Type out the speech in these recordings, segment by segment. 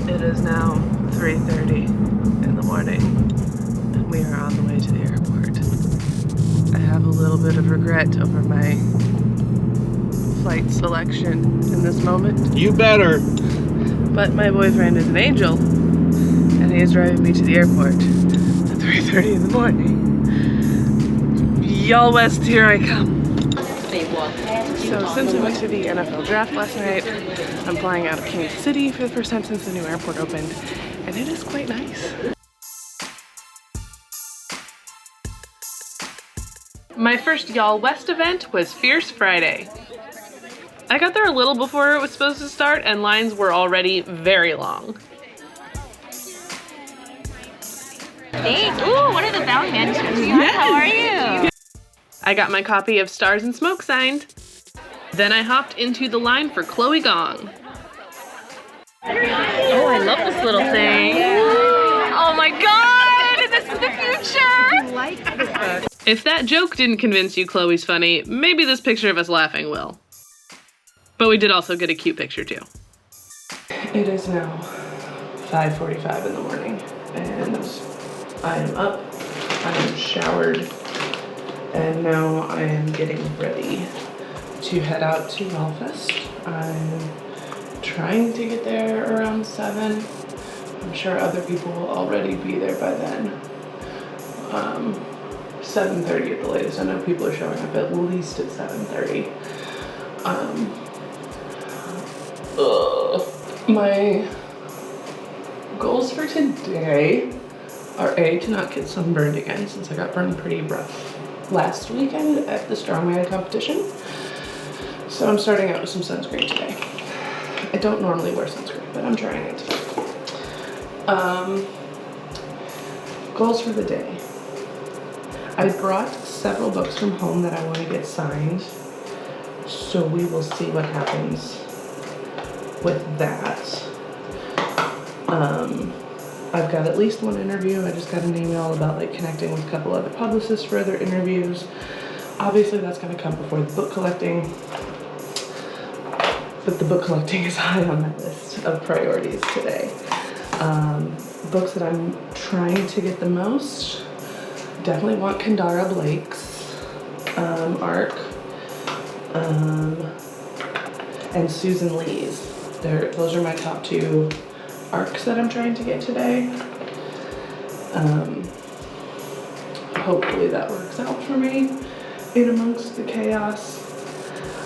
It is now 3:30 in the morning and we are on the way to the airport. I have a little bit of regret over my flight selection in this moment. You better. But my boyfriend is an angel and he is driving me to the airport at 3:30 in the morning. YALLWEST, here I come. So since we went to the NFL draft last night, I'm flying out of Kansas City for the first time since the new airport opened, and it is quite nice. My first YALLWEST event was Fierce Friday. I got there a little before it was supposed to start and lines were already very long. Thanks. Ooh, what are the bounty manuscripts? Yes. How are you? I got my copy of Stars and Smoke signed. Then I hopped into the line for Chloe Gong. Oh, I love this little thing. Oh my god, this is the future! If that joke didn't convince you Chloe's funny, maybe this picture of us laughing will. But we did also get a cute picture too. It is now 5:45 in the morning and I am up, I am showered, and now I am getting ready to head out to YALLWEST. I'm trying to get there around 7. I'm sure other people will already be there by then. 7:30 at the latest. I know people are showing up at least at 7:30. My goals for today are A, to not get sunburned again since I got burned pretty rough last weekend at the strongman competition. So I'm starting out with some sunscreen today. I don't normally wear sunscreen, but I'm trying it today. Goals for the day. I brought several books from home that I want to get signed, so we will see what happens with that. I've got at least one interview. I just got an email about like connecting with a couple other publicists for other interviews. Obviously that's going to come before the book collecting, but the book collecting is high on my list of priorities today. Books that I'm trying to get the most, definitely want Kendara Blake's arc, and Susan Lee's. Those are my top 2 arcs that I'm trying to get today. Hopefully that works out for me in amongst the chaos.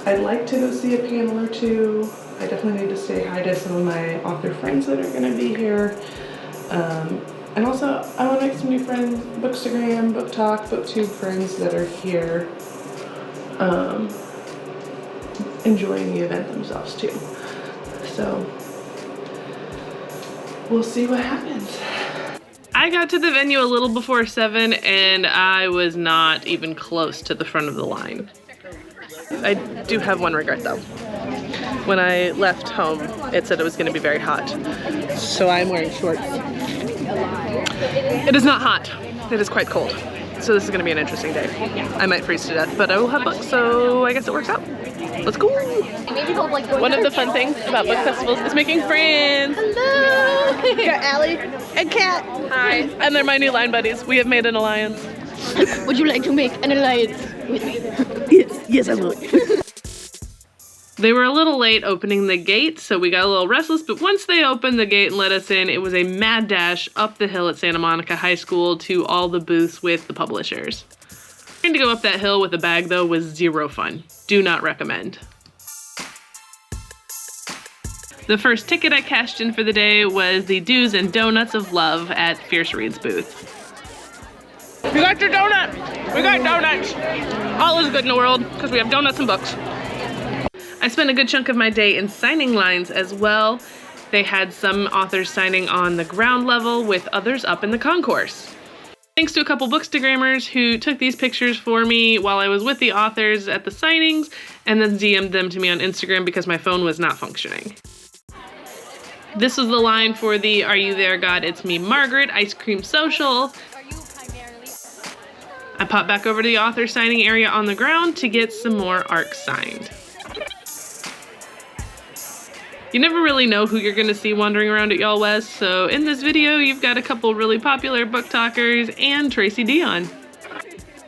I'd like to go see a panel or 2. I definitely need to say hi to some of my author friends that are going to be here. And also I want to make some new friends, Bookstagram, Book Talk, Booktube friends that are here enjoying the event themselves too. So we'll see what happens. I got to the venue a little before 7 and I was not even close to the front of the line. I do have one regret though. When I left home, it said it was going to be very hot. So I'm wearing shorts. It is not hot. It is quite cold. So this is going to be an interesting day. I might freeze to death, but I will have books, so I guess it works out. Let's go. One of the fun things about book festivals is making friends. Hello. Got Allie and Kat. Hi. And they're my new line buddies. We have made an alliance. Would you like to make an alliance with me? Yes, I will. They were a little late opening the gate, so we got a little restless, but once they opened the gate and let us in, it was a mad dash up the hill at Santa Monica High School to all the booths with the publishers. Trying to go up that hill with a bag, though, was zero fun. Do not recommend. The first ticket I cashed in for the day was the Do's and Donuts of Love at Fierce Read's booth. You got your donut! We got donuts! All is good in the world, because we have donuts and books. I spent a good chunk of my day in signing lines as well. They had some authors signing on the ground level with others up in the concourse. Thanks to a couple bookstagrammers who took these pictures for me while I was with the authors at the signings and then DM'd them to me on Instagram because my phone was not functioning. This was the line for the Are You There, God? It's Me, Margaret Ice Cream Social. I popped back over to the author signing area on the ground to get some more arcs signed. You never really know who you're gonna see wandering around at YALLWEST, so in this video you've got a couple really popular book talkers and Tracy Dion.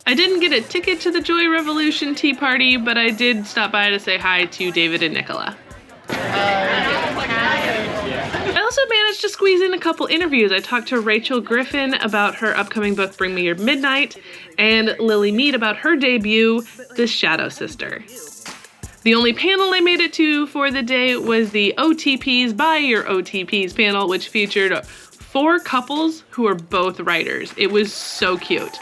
I didn't get a ticket to the Joy Revolution tea party, but I did stop by to say hi to David and Nicola. I also managed to squeeze in a couple interviews. I talked to Rachel Griffin about her upcoming book, Bring Me Your Midnight, and Lily Mead about her debut, The Shadow Sister. The only panel I made it to for the day was the OTPs by Your OTPs panel, which featured 4 couples who are both writers. It was so cute.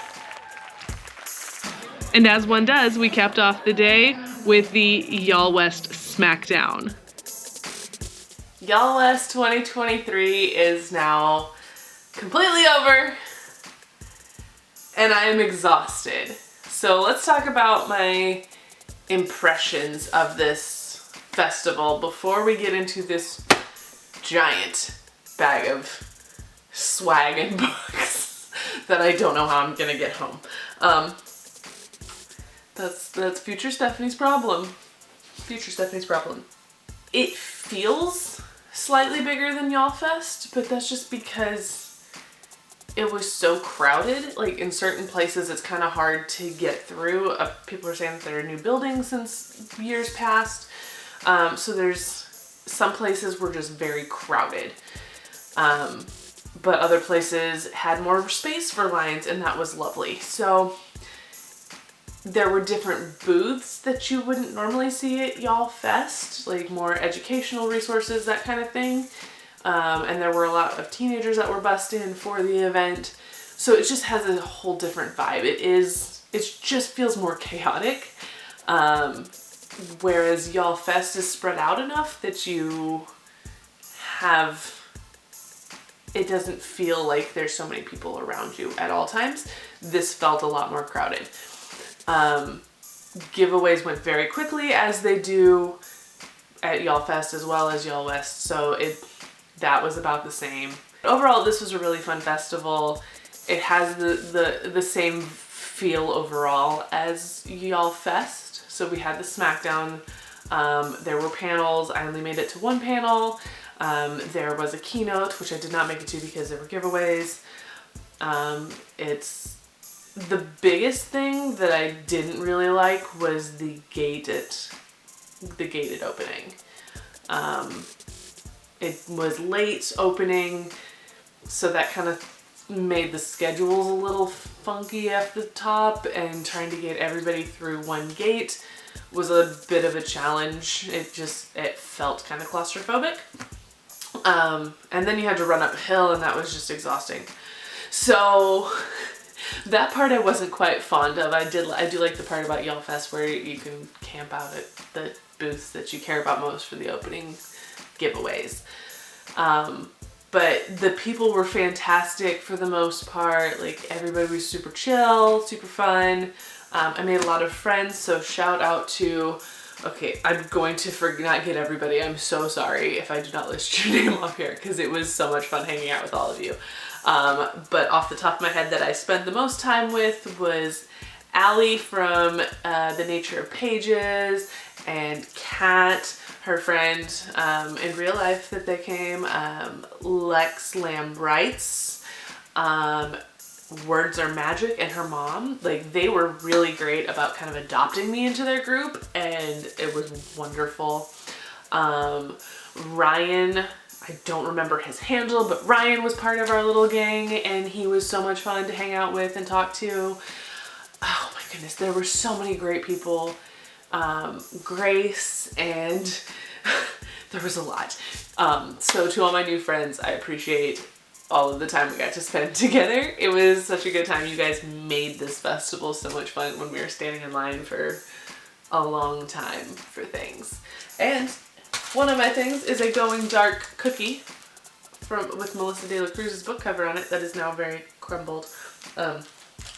And as one does, we capped off the day with the YALLWEST Smackdown. YALLWEST 2023 is now completely over, and I am exhausted. So let's talk about my impressions of this festival before we get into this giant bag of swag and books that I don't know how I'm gonna get home. That's future Stephanie's problem. Future Stephanie's problem. It feels slightly bigger than YALLFest, but that's just because it was so crowded. Like in certain places it's kind of hard to get through. People are saying that there are new buildings since years past. So there's some places were just very crowded. But other places had more space for lines, and that was lovely. So there were different booths that you wouldn't normally see at YALLFest, like more educational resources, that kind of thing. And there were a lot of teenagers that were bussed in for the event. So it just has a whole different vibe. It just feels more chaotic. Whereas YALLFest is spread out enough that it doesn't feel like there's so many people around you at all times. This felt a lot more crowded. Giveaways went very quickly, as they do at YALLFest as well as YALLWEST, so that was about the same. Overall, this was a really fun festival. It has the same feel overall as YALLFest. So we had the Smackdown, there were panels. I only made it to one panel. There was a keynote, which I did not make it to because there were giveaways. The biggest thing that I didn't really like was the gated opening. It was late opening, so that kind of made the schedules a little funky at the top, and trying to get everybody through one gate was a bit of a challenge. It felt kind of claustrophobic. And then you had to run up a hill, and that was just exhausting. So that part I wasn't quite fond of. I do like the part about YALLFest where you can camp out at the booths that you care about most for the opening giveaways. But the people were fantastic for the most part. Like, everybody was super chill, super fun. I made a lot of friends, so shout out to, okay, I'm going to not get everybody. I'm so sorry if I do not list your name off here, because it was so much fun hanging out with all of you. But off the top of my head, that I spent the most time with was Allie from The Nature of Pages, and Kat, her friend in real life that they came, Lex Lamb Writes, Words Are Magic, and her mom. Like, they were really great about kind of adopting me into their group, and it was wonderful. Ryan, I don't remember his handle, but Ryan was part of our little gang, and he was so much fun to hang out with and talk to. Oh my goodness, there were so many great people. Grace, and there was a lot. So to all my new friends, I appreciate all of the time we got to spend together. It was such a good time. You guys made this festival so much fun when we were standing in line for a long time for things. And one of my things is a Going Dark cookie with Melissa De La Cruz's book cover on it that is now very crumbled.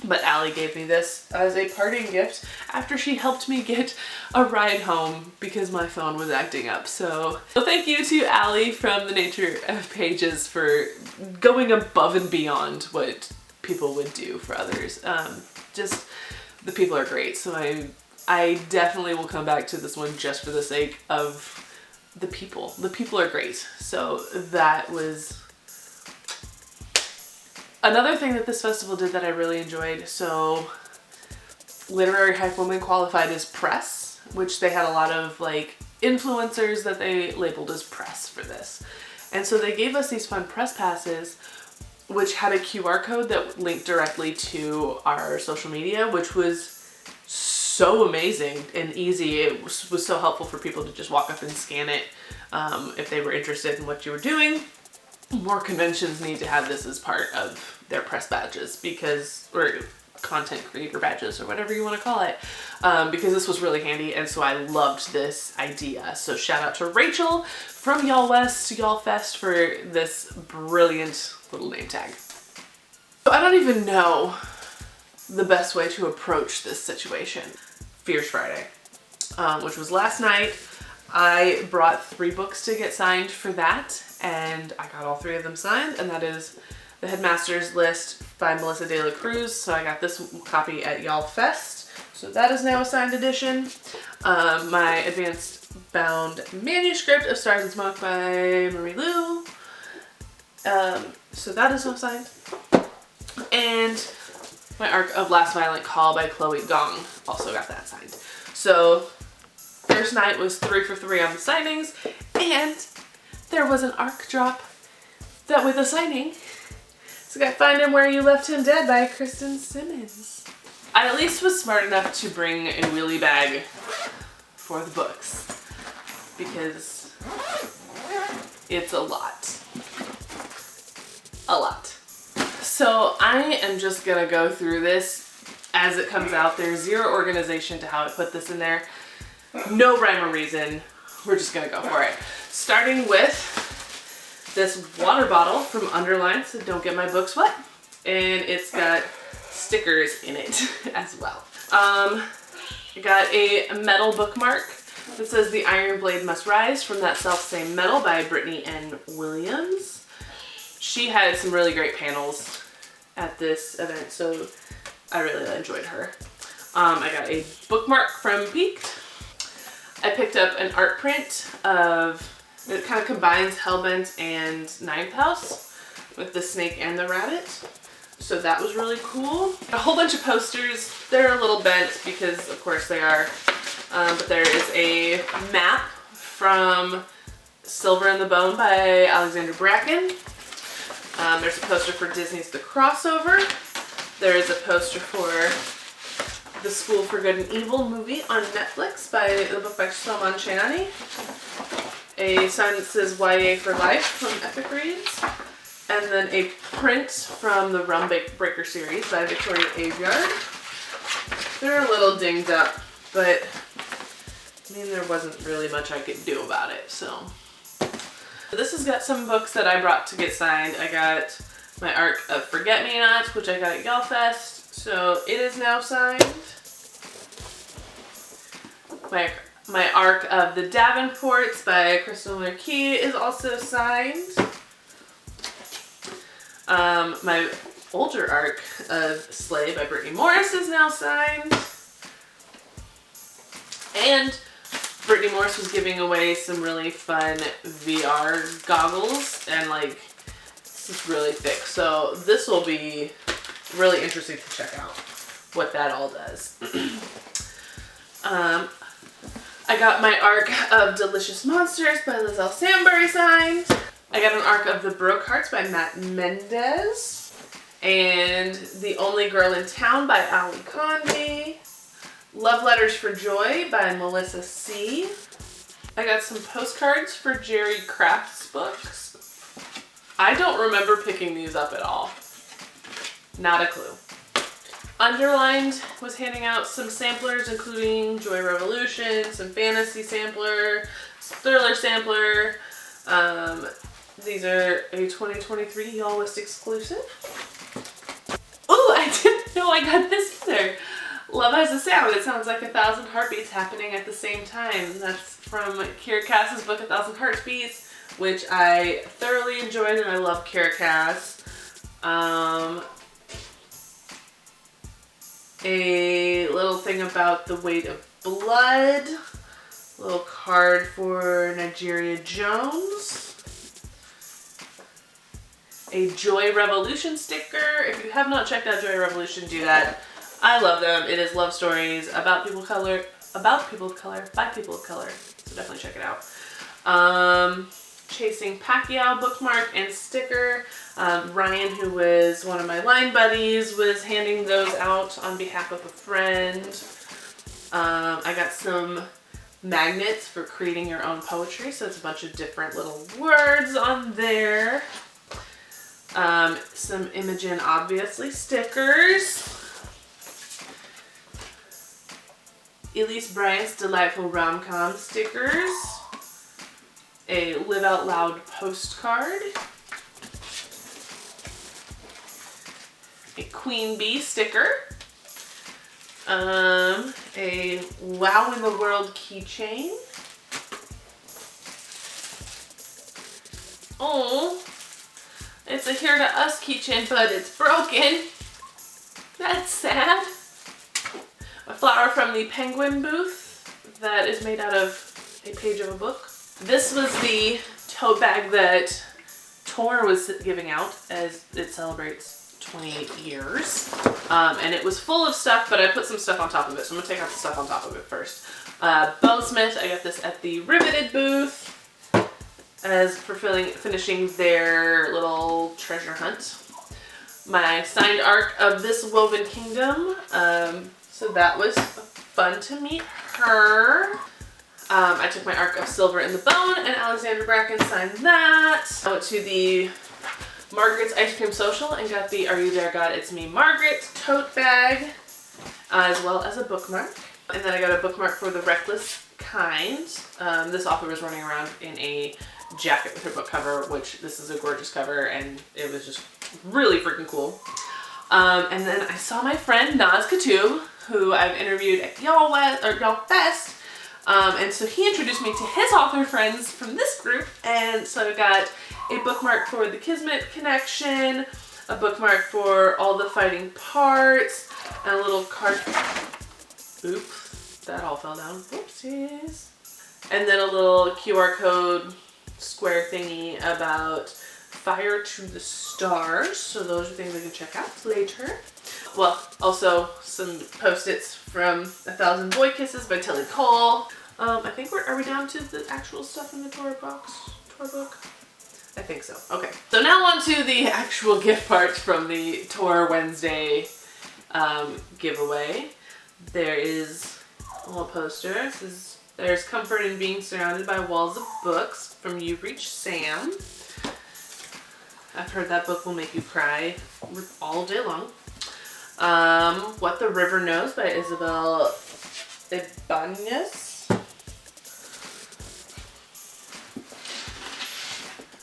But Allie gave me this as a parting gift after she helped me get a ride home because my phone was acting up. So thank you to Allie from The Nature of Pages for going above and beyond what people would do for others. Just, the people are great. So I definitely will come back to this one just for the sake of the people. The people are great. So that was another thing that this festival did that I really enjoyed. So LiteraryHypeWoman qualified as press, which they had a lot of like influencers that they labeled as press for this. And so they gave us these fun press passes, which had a QR code that linked directly to our social media, which was so amazing and easy. It was so helpful for people to just walk up and scan it if they were interested in what you were doing. More conventions need to have this as part of their press badges because, or content creator badges or whatever you want to call it, because this was really handy, and so I loved this idea. So shout out to Rachel from YALLWEST, YALLFest for this brilliant little name tag. So I don't even know the best way to approach this situation. Fierce Friday, which was last night. I brought 3 books to get signed for that, and I got all 3 of them signed, and that is The Headmaster's List by Melissa De La Cruz. So I got this copy at YALLFest. So that is now a signed edition. My advanced bound manuscript of Stars and Smoke by Marie Lu. So that is now signed. And my arc of Last Violent Call by Chloe Gong. Also got that signed. So first night was 3 for 3 on the signings, and there was an arc drop that with a signing. So got Find Him Where You Left Him Dead by Kristen Simmons. I at least was smart enough to bring a wheelie bag for the books because it's a lot. A lot. So I am just gonna go through this as it comes out. There's zero organization to how I put this in there. No rhyme or reason. We're just gonna go for it. Starting with this water bottle from Underline, so don't get my books wet. And it's got stickers in it as well. I got a metal bookmark that says The Iron Blade Must Rise from that self-same metal by Brittany N. Williams. She had some really great panels at this event, so I really enjoyed her. I got a bookmark from Peaked. I picked up an art print of, it kind of combines Hellbent and Ninth House with the snake and the rabbit. So that was really cool. A whole bunch of posters. They're a little bent because of course they are. But there is a map from Silver in the Bone by Alexander Bracken. There's a poster for Disney's The Crossover. There is a poster for The School for Good and Evil movie on Netflix by the book by Salman Chayani. A sign that says YA for Life from Epic Reads. And then a print from the Rum Breaker series by Victoria Aveyard. They're a little dinged up, but I mean, there wasn't really much I could do about it, so. This has got some books that I brought to get signed. I got my arc of Forget Me Not, which I got at YALLFest, so it is now signed. My arc of The Davenports by Crystal Miller Key is also signed. My older arc of Slay by Brittany Morris is now signed. And Brittany Morris was giving away some really fun VR goggles, and like, this is really thick. So this will be really interesting to check out what that all does. I got my arc of Delicious Monsters by Lizelle Sambury signed. I got an arc of The Broke Hearts by Matt Mendez. And The Only Girl in Town by Ali Condi. Love Letters for Joy by Melissa C. I got some postcards for Jerry Craft's books. I don't remember picking these up at all. Not a clue. Underlined was handing out some samplers, including Joy Revolution, some fantasy sampler, thriller sampler. These are a 2023 YALLWEST exclusive. Oh, I didn't know I got this either. Love Has a Sound. It sounds like 1,000 heartbeats happening at the same time. That's from Kira Cass's book, 1,000 Heartbeats, which I thoroughly enjoyed, and I love Kira Cass. A little thing about The Weight of Blood Little card for Nigeria Jones. A Joy Revolution sticker. If you have not checked out Joy Revolution, do that. I love them. It is love stories about people of color, by people of color. So definitely check it out. Chasing Pacquiao bookmark and sticker. Ryan, who was one of my line buddies, was handing those out on behalf of a friend. I got some magnets for creating your own poetry, so it's a bunch of different little words on there. Some Imogen Obviously stickers. Elise Bryant's Delightful Rom-Com stickers. A Live Out Loud postcard. A Queen Bee sticker. A Wow in the World keychain. Oh, it's a Here to Us keychain, but it's broken. That's sad. A flower from the Penguin booth that is made out of a page of a book. This was the tote bag that Tor was giving out as it celebrates 28 years. And it was full of stuff, but I put some stuff on top of it. So I'm gonna take out the stuff on top of it first. Bonesmith, I got this at the Riveted booth as for finishing their little treasure hunt. My signed arc of This Woven Kingdom. So that was fun to meet her. I took my arc of Silver in the Bone and Alexander Bracken signed that. I went to the Margaret's Ice Cream Social and got the Are You There God It's Me Margaret tote bag, as well as a bookmark. And then I got a bookmark for The Reckless Kind. This author was running around in a jacket with her book cover, which this is a gorgeous cover and it was just really freaking cool. And then I saw my friend Naz Katoub, who I've interviewed at YALLWEST, and so he introduced me to his author friends from this group, and so I got a bookmark for The Kismet Connection, a bookmark for All the Fighting Parts, and a little card. Oops, that all fell down. Whoopsies. And then a little QR code square thingy about Fire to the Stars. So those are things I can check out later. Well, also some post-its from 1,000 Boy Kisses by Tilly Cole. I think are we down to the actual stuff in the tour book? I think so. Okay. So now on to the actual gift parts from the Tour Wednesday giveaway. There is a little poster. There's comfort in being surrounded by walls of books from You've Reached Sam. I've heard that book will make you cry all day long. What the River Knows by Isabel Ibanez.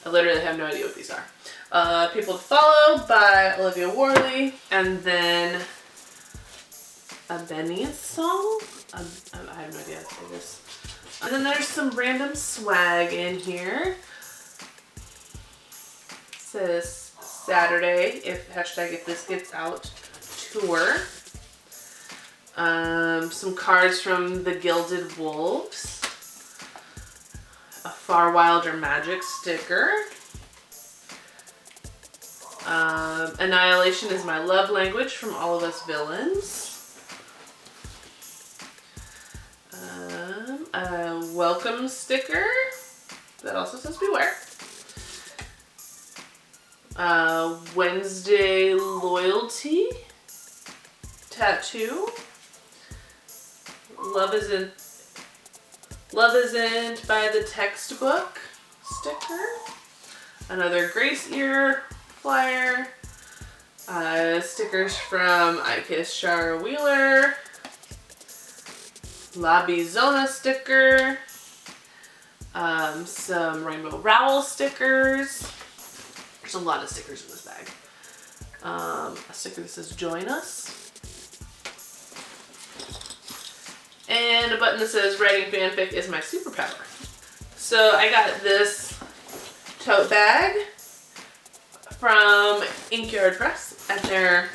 I literally have no idea what these are. People to Follow by Olivia Worley. And then a Benny's song. I have no idea how to say this. And then there's some random swag in here. It says Saturday, if this gets out, tour. Some cards from the Gilded Wolves. A Far Wilder Magic sticker. Annihilation is My Love Language from All of Us Villains. A welcome sticker that also says Beware. Wednesday Loyalty tattoo. Love Isn't by the Textbook sticker. Another Grace Ear flyer. Stickers from I Kiss Shara Wheeler. La Bizona sticker. Some Rainbow Rowell stickers. There's a lot of stickers in this bag. A sticker that says Join Us. And a button that says Writing Fanfic is my superpower. So I got this tote bag from Inkyard Press at their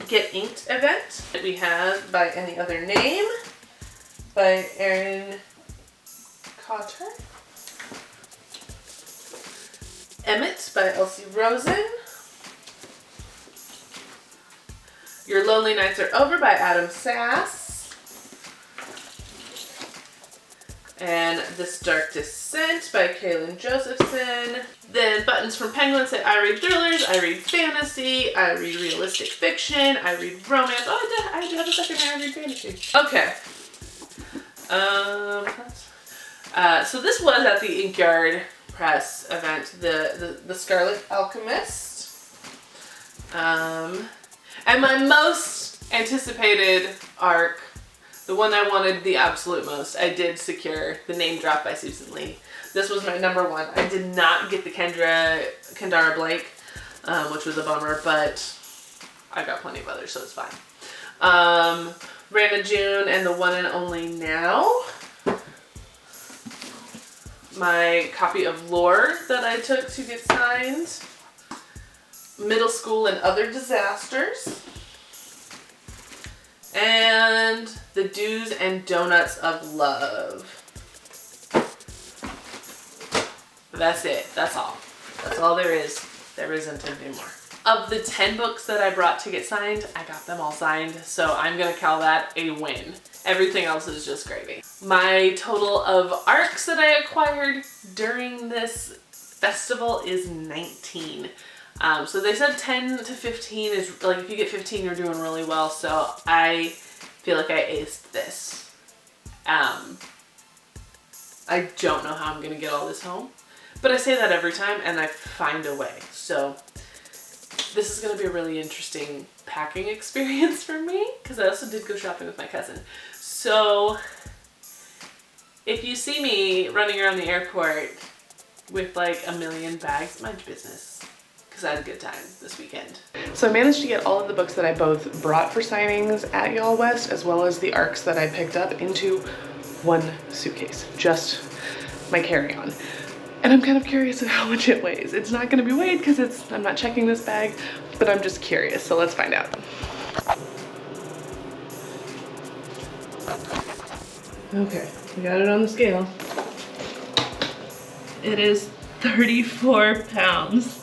Get Inked event that we have By Any Other Name by Erin Potter. Emmett by Elsie Rosen. Your Lonely Nights Are Over by Adam Sass. And This Dark Descent by Kaylin Josephson. Then Buttons from Penguin say, I read thrillers, I read fantasy, I read realistic fiction, I read romance. Oh, I do have a second I read fantasy. Okay. So this was at the Inkyard Press event, the Scarlet Alchemist. And my most anticipated arc, the one I wanted the absolute most, I did secure The Name Drop by Susan Lee. This was my number one. I did not get the Kendara Blake, which was a bummer, but I got plenty of others, so it's fine. Randa June and The One and Only Now. My copy of Lore that I took to get signed. Middle School and Other Disasters. And The Do's and Donuts of Love. That's it. That's all. That's all there is. There isn't any more. Of the 10 books that I brought to get signed, I got them all signed, so I'm gonna call that a win. Everything else is just gravy. My total of ARCs that I acquired during this festival is 19. So they said 10 to 15 is, like, if you get 15, you're doing really well, so I feel like I aced this. I don't know how I'm gonna get all this home, but I say that every time and I find a way. So this is gonna be a really interesting packing experience for me, because I also did go shopping with my cousin. So if you see me running around the airport with like a million bags, mind your business, because I had a good time this weekend. So I managed to get all of the books that I both brought for signings at YALLWEST, as well as the ARCs that I picked up, into one suitcase, just my carry-on. And I'm kind of curious of how much it weighs. It's not gonna be weighed because I'm not checking this bag, but I'm just curious, so let's find out. Okay, we got it on the scale. It is 34 pounds.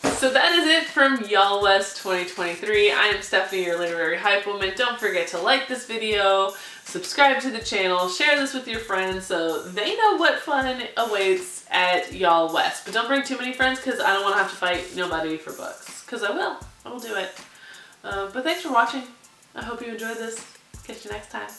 So that is it from YALLWEST 2023. I am Stephanie, your literary hype woman. Don't forget to like this video, subscribe to the channel, share this with your friends so they know what fun awaits at YALLWEST. But don't bring too many friends because I don't want to have to fight nobody for books. Because I will do it. But thanks for watching. I hope you enjoyed this. Catch you next time.